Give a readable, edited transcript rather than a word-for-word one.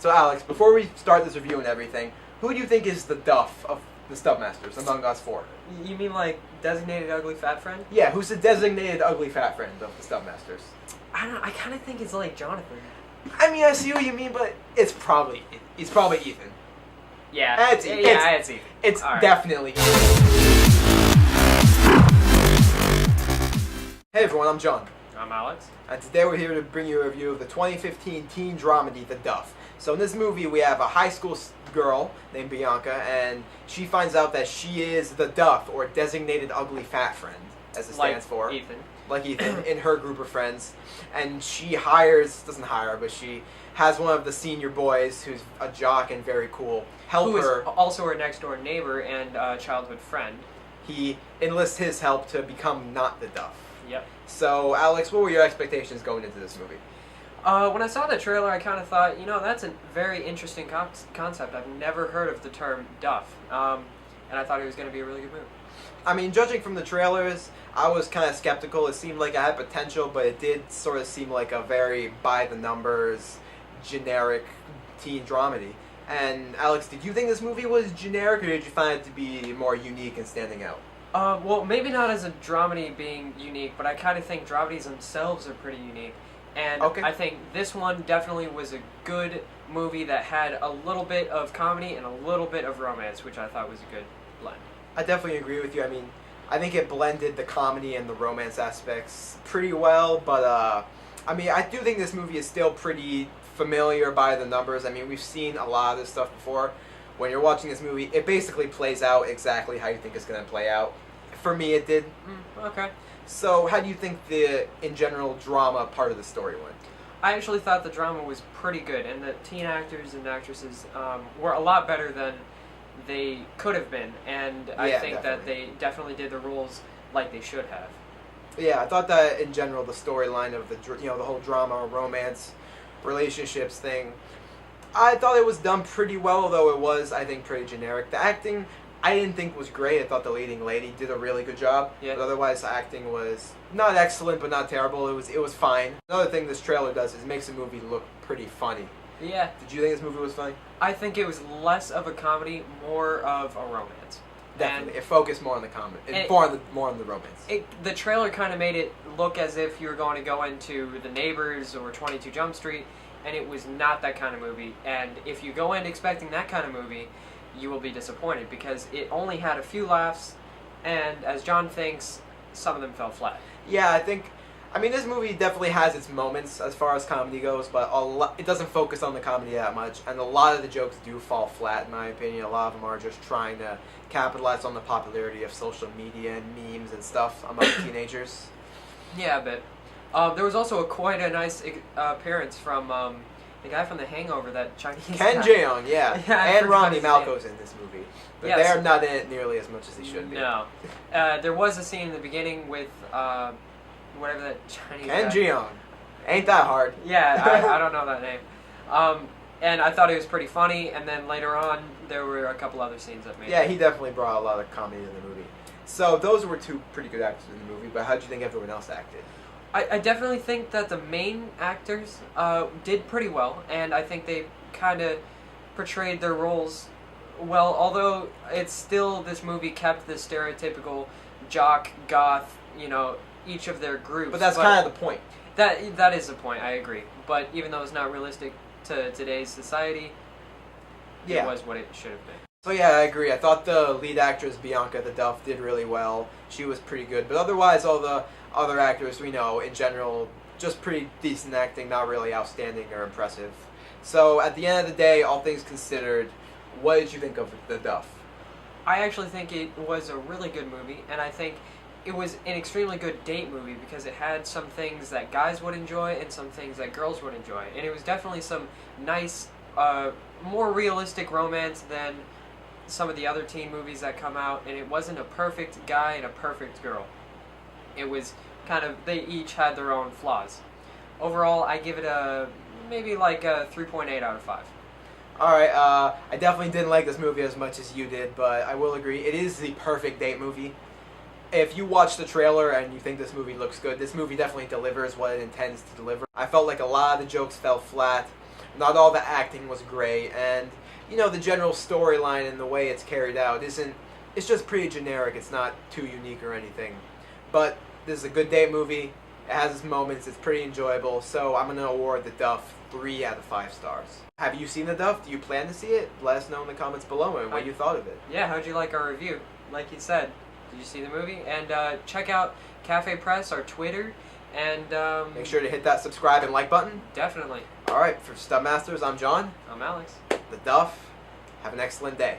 So Alex, before we start this review and everything, who do you think is the Duff of the Stub Masters among us four? You mean like designated ugly fat friend? Yeah, who's the designated ugly fat friend of the Stub Masters? I don't know. I kind of think it's like Jonathan. I mean, I see what you mean, but it's probably Ethan. Yeah, It's Ethan. it's Ethan. It's All right. definitely Ethan. Hey everyone, I'm John. I'm Alex. And today we're here to bring you a review of the 2015 teen dramedy, The Duff. So in this movie we have a high school girl named Bianca, and she finds out that she is the Duff, or designated ugly fat friend, as it stands for. Like Ethan, in her group of friends. And she doesn't hire, but she has one of the senior boys who's a jock and very cool, help her. Who is also her next door neighbor and childhood friend. He enlists his help to become not the Duff. Yep. So Alex, what were your expectations going into this movie? When I saw the trailer, I kind of thought, that's a very interesting concept. I've never heard of the term Duff, and I thought it was going to be a really good movie. I mean, judging from the trailers, I was kind of skeptical. It seemed like it had potential, but it did sort of seem like a very by-the-numbers, generic teen dramedy. And Alex, did you think this movie was generic, or did you find it to be more unique and standing out? Well, maybe not as a dramedy being unique, but I kind of think dramedies themselves are pretty unique. And okay. I think this one definitely was a good movie that had a little bit of comedy and a little bit of romance, which I thought was a good blend. I definitely agree with you. I mean, I think it blended the comedy and the romance aspects pretty well, but I mean, I do think this movie is still pretty familiar by the numbers. I mean, we've seen a lot of this stuff before. When you're watching this movie, it basically plays out exactly how you think it's going to play out. For me, it did. Okay. So, how do you think the, in general, drama part of the story went? I actually thought the drama was pretty good, and the teen actors and actresses were a lot better than they could have been, and I think that they definitely did the roles like they should have. Yeah, I thought that in general the storyline of the whole drama, romance, relationships thing, I thought it was done pretty well, although it was, I think, pretty generic. The acting, I didn't think was great. I thought the leading lady did a really good job. Yeah. But otherwise, the acting was not excellent, but not terrible. It was fine. Another thing this trailer does is it makes the movie look pretty funny. Yeah. Did you think this movie was funny? I think it was less of a comedy, more of a romance. Definitely. And it focused more on the comedy, more on the romance. The trailer kind of made it look as if you were going to go into The Neighbors or 22 Jump Street, and it was not that kind of movie. And if you go in expecting that kind of movie, you will be disappointed, because it only had a few laughs, and as John thinks, some of them fell flat. Yeah, I mean, this movie definitely has its moments as far as comedy goes, but it doesn't focus on the comedy that much, and a lot of the jokes do fall flat, in my opinion. A lot of them are just trying to capitalize on the popularity of social media and memes and stuff among teenagers. Yeah, but there was also quite a nice appearance from the guy from The Hangover, that Chinese Ken guy. Jeong, yeah. And Rami Malco's in this movie. But yes. They're not in it nearly as much as they should be. No. There was a scene in the beginning with whatever that Chinese Ken guy. Jeong. Ain't that hard. Yeah, I don't know that name. And I thought it was pretty funny, and then later on, there were a couple other scenes that made Yeah, he definitely brought a lot of comedy to the movie. So those were two pretty good actors in the movie, but how did you think everyone else acted? I definitely think that the main actors did pretty well, and I think they kind of portrayed their roles well, although it's still, this movie kept the stereotypical jock, goth, each of their groups. But that's kind of the point. That is the point, I agree. But even though it's not realistic to today's society, it was what it should have been. So yeah, I agree. I thought the lead actress, Bianca the Duff, did really well. She was pretty good. But otherwise, all the other actors, we know, in general, just pretty decent acting, not really outstanding or impressive. So at the end of the day, all things considered, what did you think of The Duff? I actually think it was a really good movie, and I think it was an extremely good date movie, because it had some things that guys would enjoy and some things that girls would enjoy. And it was definitely some nice, more realistic romance than some of the other teen movies that come out, and it wasn't a perfect guy and a perfect girl. It was kind of, they each had their own flaws. Overall, I give it maybe like a 3.8 out of 5. Alright, I definitely didn't like this movie as much as you did, but I will agree, it is the perfect date movie. If you watch the trailer and you think this movie looks good, this movie definitely delivers what it intends to deliver. I felt like a lot of the jokes fell flat. Not all the acting was great, and the general storyline and the way it's carried out isn't. It's just pretty generic. It's not too unique or anything. But this is a good date movie. It has its moments. It's pretty enjoyable. So I'm gonna award The Duff 3 out of 5 stars. Have you seen The Duff? Do you plan to see it? Let us know in the comments below and what you thought of it. Yeah, how'd you like our review? Like you said, did you see the movie? And check out Cafe Press, our Twitter, and make sure to hit that subscribe and like button. Definitely. All right, for Stub Masters, I'm John. I'm Alex. The Duff. Have an excellent day.